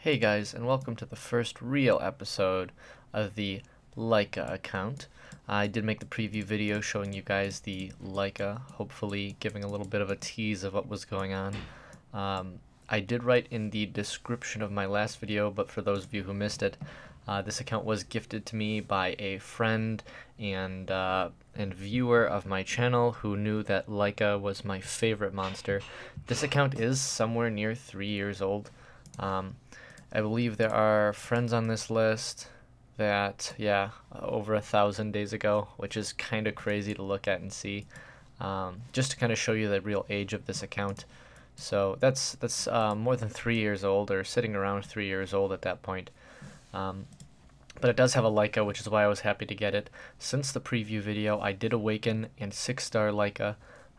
Hey guys, and welcome to the first real episode of the Laika account. I did make the preview video showing you guys the Laika, hopefully giving a little bit of a tease of what was going on. I did write in the description of my last video, but for those of you who missed it, this account was gifted to me by a friend and viewer of my channel who knew that Laika was my favorite monster. This account is somewhere near 3 years old. I believe there are friends on this list that, over 1,000 days ago, which is kind of crazy to look at and see, just to kind of show you the real age of this account. So that's more than 3 years old, or sitting around 3 years old at that point. But it does have a Laika, which is why I was happy to get it. Since the preview video, I did awaken and 6-star Laika.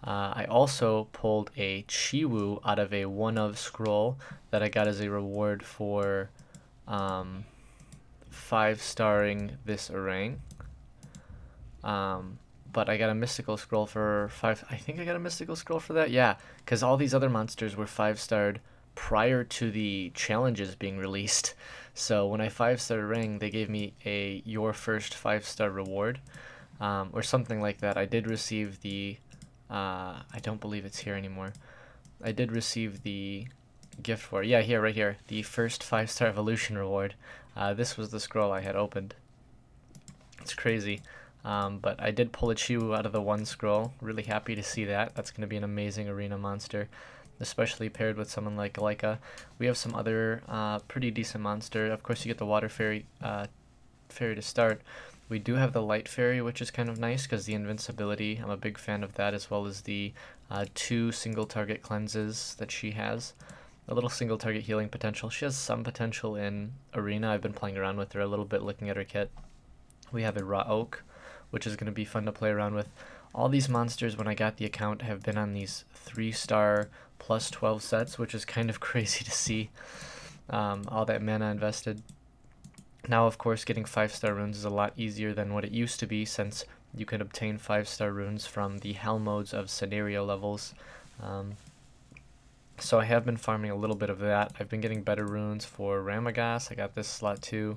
I also pulled a Chiwu out of a one-of scroll that I got as a reward for 5-starring this orang. But I got a mystical scroll for 5. I think I got a mystical scroll for that. Yeah, because all these other monsters were 5-starred prior to the challenges being released. So when I 5-starred ring, they gave me a your first 5-star reward, or something like that. I did receive the I don't believe it's here anymore. I did receive the gift for it. Yeah, here, right here. The first 5-star evolution reward. This was the scroll I had opened. It's crazy. But I did pull a Chiwu out of the one scroll. Really happy to see that. That's going to be an amazing arena monster, especially paired with someone like Laika. We have some other pretty decent monster. Of course, you get the water fairy to start. We do have the light fairy, which is kind of nice because the invincibility, I'm a big fan of that, as well as the 2 single target cleanses that she has. A little single target healing potential. She has some potential in arena. I've been playing around with her a little bit, looking at her kit. We have a raw oak, which is going to be fun to play around with. All these monsters, when I got the account, have been on these 3-star plus 12 sets, which is kind of crazy to see. All that mana invested. Now, of course, getting 5-star runes is a lot easier than what it used to be, since you can obtain 5-star runes from the hell modes of scenario levels. So I have been farming a little bit of that. I've been getting better runes for Ramagas. I got this slot too.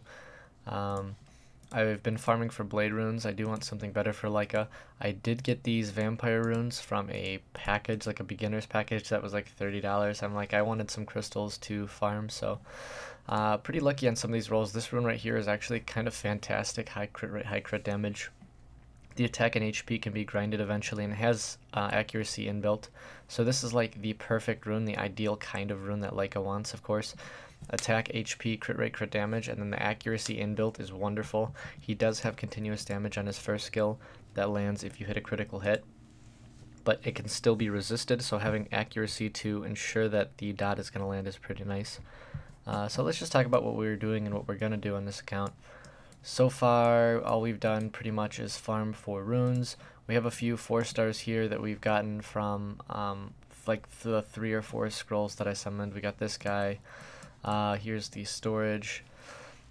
I've been farming for blade runes. I do want something better for Laika. I did get these vampire runes from a package, like a beginner's package that was like $30. I'm like, I wanted some crystals to farm, so pretty lucky on some of these rolls. This rune right here is actually kind of fantastic. High crit rate, high crit damage. The attack and HP can be grinded eventually, and it has accuracy inbuilt. So this is like the perfect rune, the ideal kind of rune that Laika wants, of course. Attack, HP, crit rate, crit damage, and then the accuracy inbuilt is wonderful. He does have continuous damage on his first skill that lands if you hit a critical hit, but it can still be resisted, so having accuracy to ensure that the dot is going to land is pretty nice. So let's just talk about what we're doing and what we're going to do on this account. So far, all we've done pretty much is farm for runes. We have a few 4-stars here that we've gotten from like the 3 or 4 scrolls that I summoned. We got this guy. Here's the storage.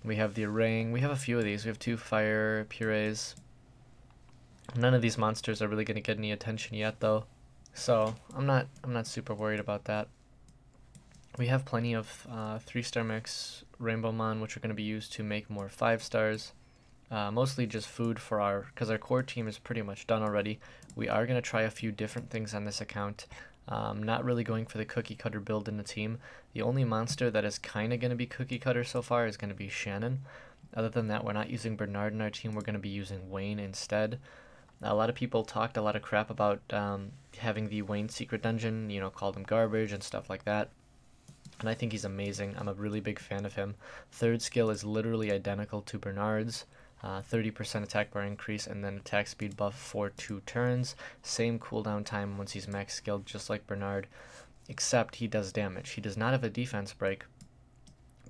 We have the ring. We have a few of these. We have 2 fire purees. None of these monsters are really going to get any attention yet, though, so I'm not super worried about that. We have plenty of 3-star mix Rainbow Mon, which are going to be used to make more 5-stars. Mostly just food for because our core team is pretty much done already. We are going to try a few different things on this account. Not really going for the cookie cutter build in the team. The only monster that is kind of going to be cookie cutter so far is going to be Shannon. Other than that, we're not using Bernard in our team. We're going to be using Wayne instead. A lot of people talked a lot of crap about having the Wayne secret dungeon, called him garbage and stuff like that. And I think he's amazing. I'm a really big fan of him. 3rd skill is literally identical to Bernard's. 30% attack bar increase, and then attack speed buff for 2 turns. Same cooldown time once he's max skilled, just like Bernard, except he does damage. He does not have a defense break,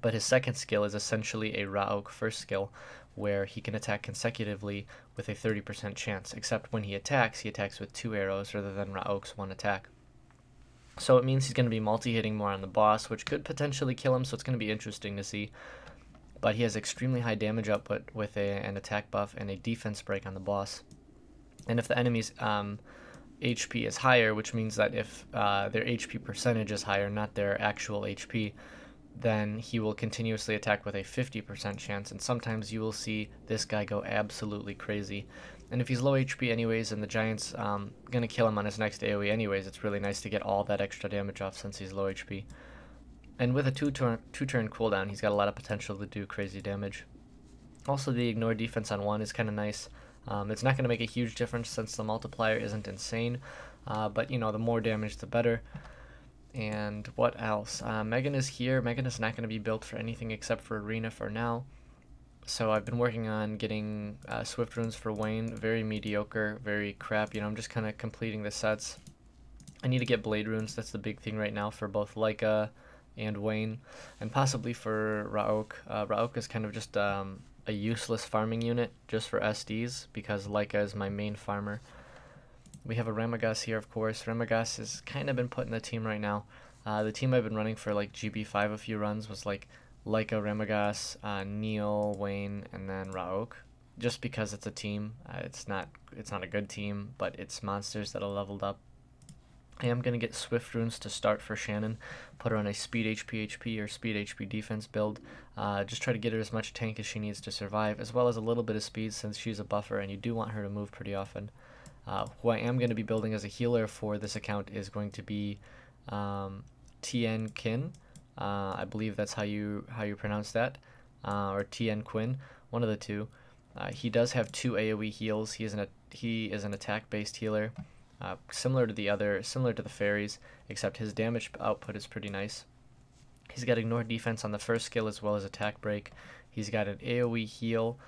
but his 2nd skill is essentially a Ra Oak 1st skill, where he can attack consecutively with a 30% chance, except when he attacks with 2 arrows rather than Ra Oak's 1 attack. So it means he's going to be multi-hitting more on the boss, which could potentially kill him, so it's going to be interesting to see. But he has extremely high damage output with an attack buff and a defense break on the boss. And if the enemy's HP is higher, which means that if their HP percentage is higher, not their actual HP, then he will continuously attack with a 50% chance, and sometimes you will see this guy go absolutely crazy. And if he's low HP anyways, and the Giant's gonna kill him on his next AoE anyways, it's really nice to get all that extra damage off since he's low HP. And with a two-turn cooldown, he's got a lot of potential to do crazy damage. Also, the ignore defense on 1 is kind of nice. It's not going to make a huge difference since the multiplier isn't insane, but you know, the more damage the better. And what else? Megan is here. Megan is not going to be built for anything except for Arena for now. So I've been working on getting Swift runes for Wayne. Very mediocre, very crap. You know, I'm just kind of completing the sets. I need to get Blade runes. That's the big thing right now for both Laika and Wayne, and possibly for Raok. Raok is kind of just a useless farming unit just for SDs because Laika is my main farmer. We have a Ramagas here, of course. Ramagas has kind of been put in the team right now. The team I've been running for like GB5 a few runs was like Laika, Ramagas, Neil, Wayne, and then Raok. Just because it's a team. It's not a good team, but it's monsters that are leveled up. I am going to get Swift runes to start for Shannon, put her on a speed HP or speed HP defense build, just try to get her as much tank as she needs to survive, as well as a little bit of speed since she's a buffer and you do want her to move pretty often. Who I am going to be building as a healer for this account is going to be Tien Kin. I believe that's how you pronounce that, or Tien Quinn, one of the two. He does have 2 AoE heals. He is an attack-based healer. Similar to the fairies, except his damage output is pretty nice. He's got ignore defense on the first skill as well as attack break. He's got an AoE heal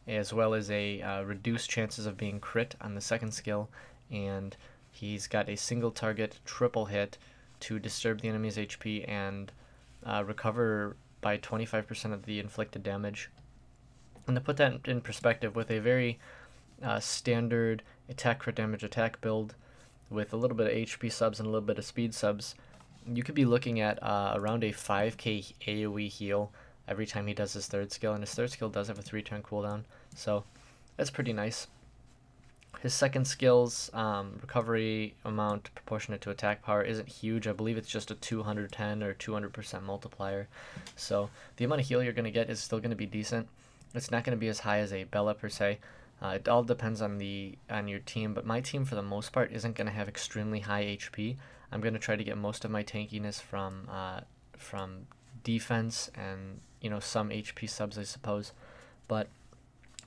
as well as a reduced chances of being crit on the second skill, and he's got a single target triple hit to disturb the enemy's HP and recover by 25% of the inflicted damage. And to put that in perspective, with a very standard attack crit damage attack build with a little bit of HP subs and a little bit of speed subs, you could be looking at around a 5k AoE heal every time he does his third skill, and his third skill does have a 3-turn cooldown, so that's pretty nice. His second skill's recovery amount proportionate to attack power isn't huge. I believe it's just a 210 or 200% multiplier, so the amount of heal you're going to get is still going to be decent. It's not going to be as high as a Bella per se. It all depends on your team, but my team for the most part isn't going to have extremely high HP. I'm going to try to get most of my tankiness from defense and, you know, some HP subs, I suppose. But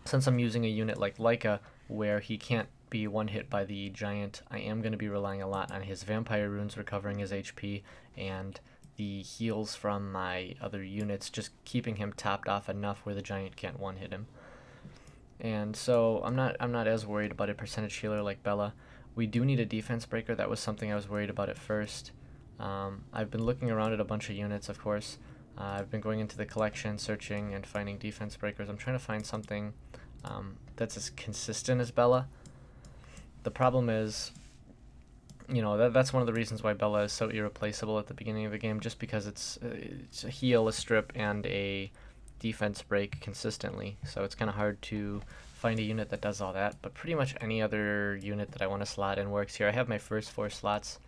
since I'm using a unit like Laika where he can't be one hit by the Giant, I am going to be relying a lot on his vampire runes recovering his HP and the heals from my other units just keeping him topped off enough where the Giant can't one hit him. And so I'm not as worried about a percentage healer like Bella. We do need a defense breaker. That was something I was worried about at first. I've been looking around at a bunch of units, of course. I've been going into the collection, searching and finding defense breakers. I'm trying to find something that's as consistent as Bella. The problem is, you know, that's one of the reasons why Bella is so irreplaceable at the beginning of the game, just because it's a heal, a strip, and a defense break consistently. So it's kind of hard to find a unit that does all that, but pretty much any other unit that I want to slot in works here. I have my first 4 slots,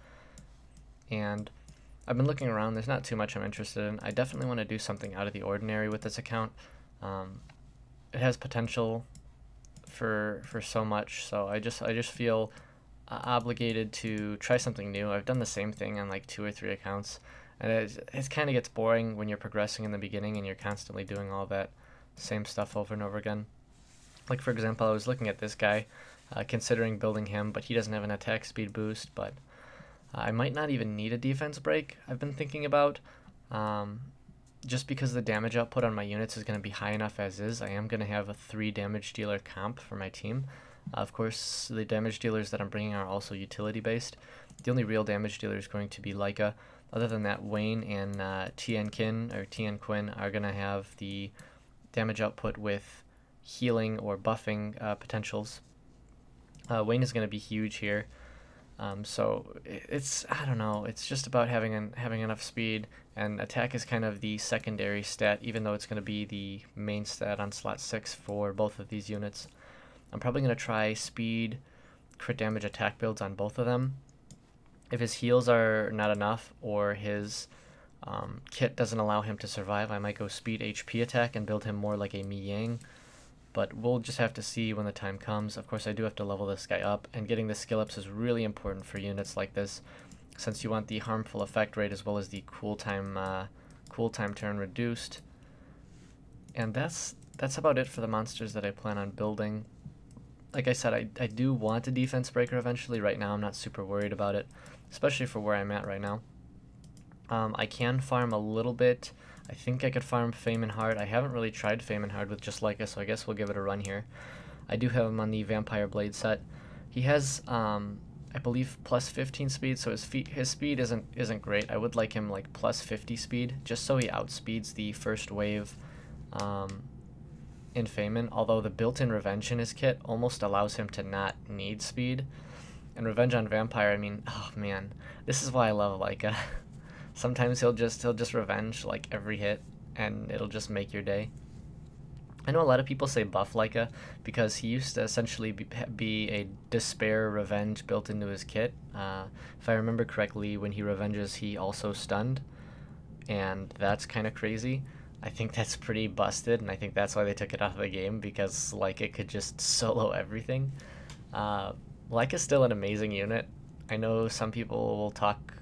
and I've been looking around. There's not too much I'm interested in. I definitely want to do something out of the ordinary with this account. It has potential for so much, so I just feel obligated to try something new. I've done the same thing on like 2 or 3 accounts, and it kind of gets boring when you're progressing in the beginning and you're constantly doing all that same stuff over and over again. Like, for example, I was looking at this guy, considering building him, but he doesn't have an attack speed boost, but I might not even need a defense break, I've been thinking about. Just because the damage output on my units is going to be high enough as is, I am going to have a 3 damage dealer comp for my team. Of course, the damage dealers that I'm bringing are also utility based. The only real damage dealer is going to be Laika. Other than that, Wayne and Tien Quinn are going to have the damage output with healing or buffing potentials. Wayne is going to be huge here. So I don't know, it's just about having enough speed, and attack is kind of the secondary stat, even though it's going to be the main stat on slot 6 for both of these units. I'm probably going to try speed, crit damage, attack builds on both of them. If his heals are not enough, or his Kit doesn't allow him to survive. I might go speed HP attack and build him more like a Mi Yang, but we'll just have to see when the time comes. Of course, I do have to level this guy up, and getting the skill ups is really important for units like this, since you want the harmful effect rate as well as the cool time turn reduced. And that's about it for the monsters that I plan on building. Like I said, I do want a defense breaker eventually. Right now I'm not super worried about it, especially for where I'm at right now. I can farm a little bit. I think I could farm Fame and Hard. I haven't really tried Fame and Hard with just Laika, so I guess we'll give it a run here. I do have him on the Vampire Blade set. He has, I believe, plus 15 speed, so his speed isn't great. I would like him like plus 50 speed, just so he outspeeds the first wave in Feynman, although the built-in Revenge in his kit almost allows him to not need speed. And Revenge on Vampire, I mean, oh man, this is why I love Laika. Sometimes he'll just revenge like every hit, and it'll just make your day. I know a lot of people say buff Laika because he used to essentially be a despair revenge built into his kit. If I remember correctly, when he revenges, he also stunned, and that's kind of crazy. I think that's pretty busted, and I think that's why they took it out of the game, because like it could just solo everything. Laika's still an amazing unit. I know some people will talk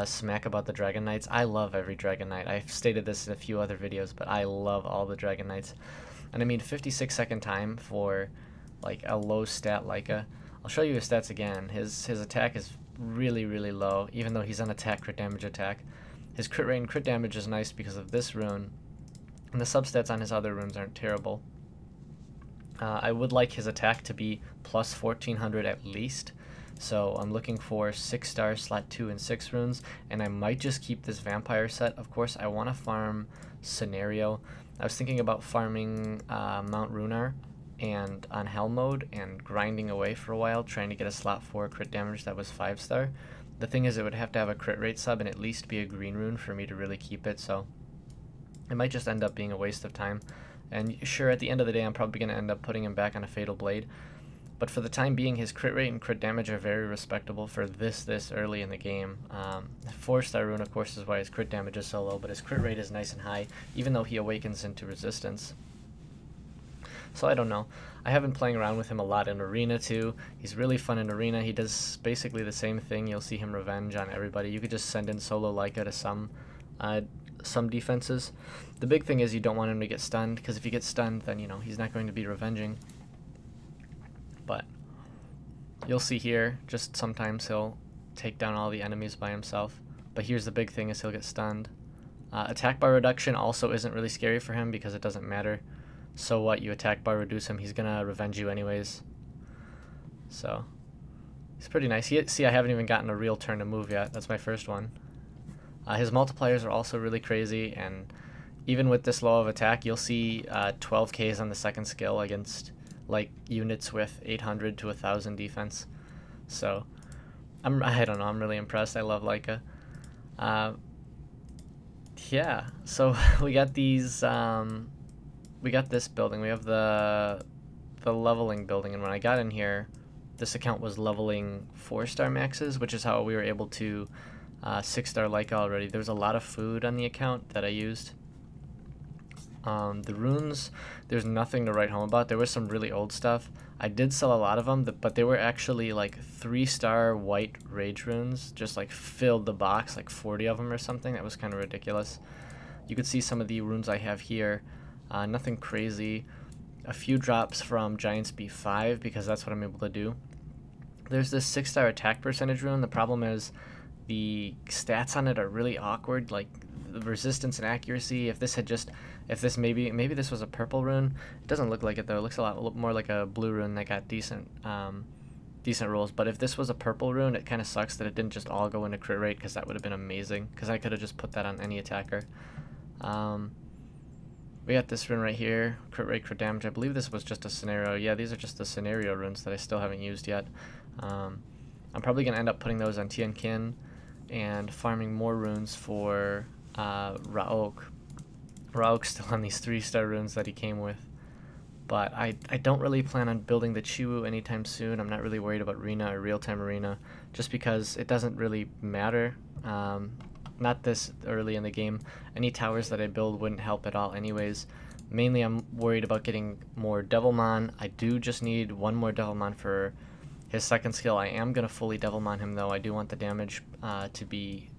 smack about the Dragon Knights. I love every Dragon Knight. I've stated this in a few other videos, but I love all the Dragon Knights. And I mean, 56-second time for like a low stat Laika. I'll show you his stats again. His attack is really, really low, even though he's on attack, crit damage, attack. His crit rate and crit damage is nice because of this rune, and the substats on his other runes aren't terrible. I would like his attack to be plus 1400 at least, so I'm looking for 6-star slot 2 and 6 runes, and I might just keep this vampire set. Of course, I want to farm Scenario. I was thinking about farming Mount Runar and on Hell mode and grinding away for a while, trying to get a slot 4 crit damage that was 5-star. The thing is, it would have to have a crit rate sub and at least be a green rune for me to really keep it, so it might just end up being a waste of time. And sure, at the end of the day, I'm probably going to end up putting him back on a Fatal Blade. But for the time being, his crit rate and crit damage are very respectable for this early in the game. 4-star rune, of course, is why his crit damage is so low, but his crit rate is nice and high, even though he awakens into resistance. So I don't know. I have been playing around with him a lot in Arena too. He's really fun in Arena. He does basically the same thing. You'll see him revenge on everybody. You could just send in solo Laika to some defenses. The big thing is you don't want him to get stunned, because if he gets stunned, then you know he's not going to be revenging. But you'll see here, just sometimes he'll take down all the enemies by himself. But here's the big thing, is he'll get stunned. Attack bar reduction also isn't really scary for him because it doesn't matter. So what, you attack bar reduce him, he's gonna revenge you anyways. So he's pretty nice. See, I haven't even gotten a real turn to move yet. That's my first one. His multipliers are also really crazy, and even with this low of attack, you'll see 12Ks on the second skill against like units with 800 to 1000 defense. So I don't know, I'm really impressed. I love Laika. Yeah, so we got these we got this building. We have the leveling building, and when I got in here, this account was leveling 4-star maxes, which is how we were able to 6-star Laika already. There's a lot of food on the account that I used. The runes, there's nothing to write home about. There was some really old stuff. I did sell a lot of them, but they were actually like 3-star white rage runes, just like filled the box, like 40 of them or something. That was kind of ridiculous. You could see some of the runes I have here. Nothing crazy. A few drops from Giants B5 because that's what I'm able to do. There's this 6-star attack percentage rune. The problem is the stats on it are really awkward, like the resistance and accuracy. If this maybe this was a purple rune. It doesn't look like it though. It looks a lot more like a blue rune that got decent rolls. But if this was a purple rune, it kind of sucks that it didn't just all go into crit rate, because that would have been amazing, because I could have just put that on any attacker. We got this rune right here, crit rate, crit damage. I believe this was just a scenario. Yeah, these are just the scenario runes that I still haven't used yet. I'm probably going to end up putting those on Tianqin and farming more runes for Raok. Raok's still on these 3-star runes that he came with. But I don't really plan on building the Chiwu anytime soon. I'm not really worried about Arena or real-time Arena, just because it doesn't really matter. not this early in the game. Any towers that I build wouldn't help at all anyways. Mainly I'm worried about getting more Devilmon. I do just need one more Devilmon for his second skill. I am going to fully Devilmon him though. I do want the damage to be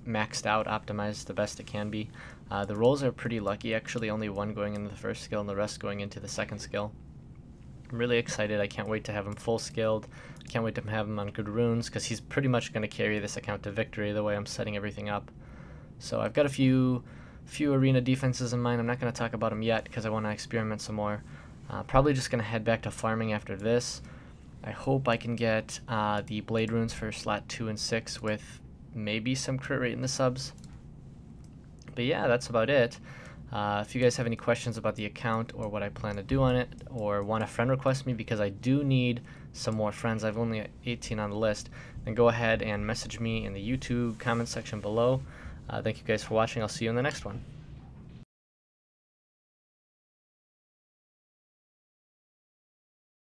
maxed out, optimized the best it can be. The rolls are pretty lucky actually, only one going into the first skill and the rest going into the second skill. I'm really excited. I can't wait to have him full skilled. Can't wait to have him on good runes because he's pretty much going to carry this account to victory the way I'm setting everything up. So I've got a few arena defenses in mind. I'm not going to talk about them yet because I want to experiment some more. Probably just going to head back to farming after this. I hope I can get the blade runes for slot 2 and 6 with maybe some crit rate in the subs. But yeah, that's about it. If you guys have any questions about the account or what I plan to do on it, or want to friend request me because I do need some more friends, I've only 18 on the list, then go ahead and message me in the YouTube comment section below. Thank you guys for watching. I'll see you in the next one.